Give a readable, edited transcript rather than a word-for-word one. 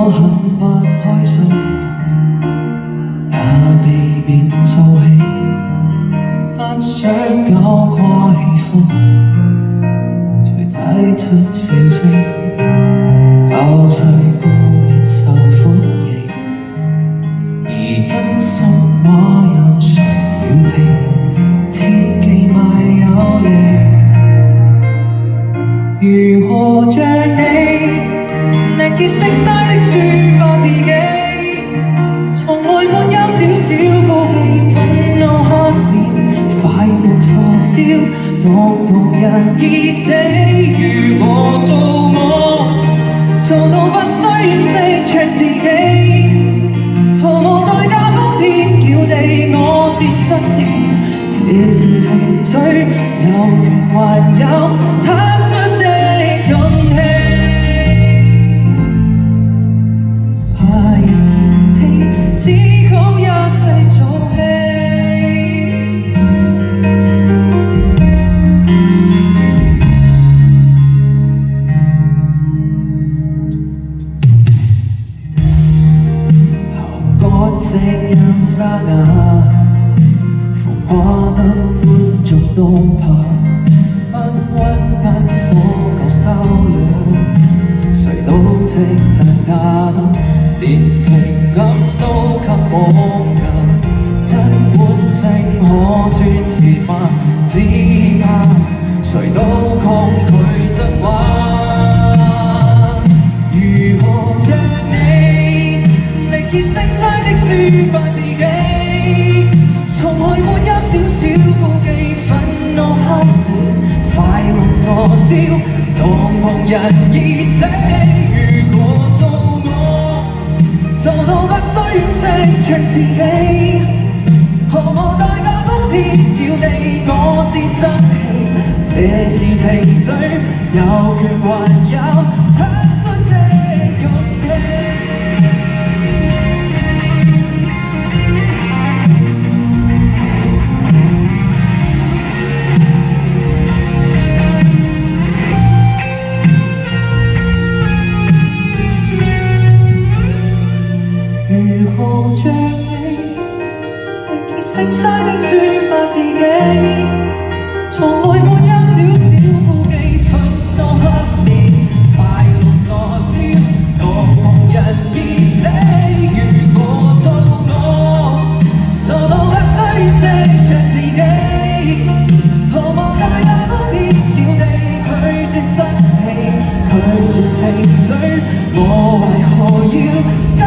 我很不開心，也避免燥氣，不想搞垮氣氛，才擠出笑聲，搞細顧面受歡迎，而真心話有誰要聽？切忌賣有型，如何像你力竭聲嘶的抒發自己，從來沒有少少顧忌，憤怒黑面，快樂傻笑，動人已死。如何做做到不需掩飾唱自己，毫無代價高天叫地，我是生氣，這是情緒，有權還有坦率的勇氣，怕人嫌棄，只好一切做戲。聲音沙啞，浮誇得觀眾都怕，不溫不火夠瘙癢，誰都稱讚他，連情感都給綁架，真本性可宣泄嗎？只怕誰都抗拒真話。如何像你力竭聲嘶的抒發自己，從來沒有少少顧忌，憤怒黑面，快樂傻笑，當旁人已死。如果做到不需掩飾唱自己，毫無代價高天叫地，我是生氣，這是情緒，有權還有坦率的勇氣。如何像你力竭聲嘶的抒發自己，從來沒有少少顧忌，憤怒黑面，快樂傻笑，當旁人已死。如果做到不需掩飾唱自己，毫無代價高天叫地，拒絕生氣，拒絕情緒，我為何要跟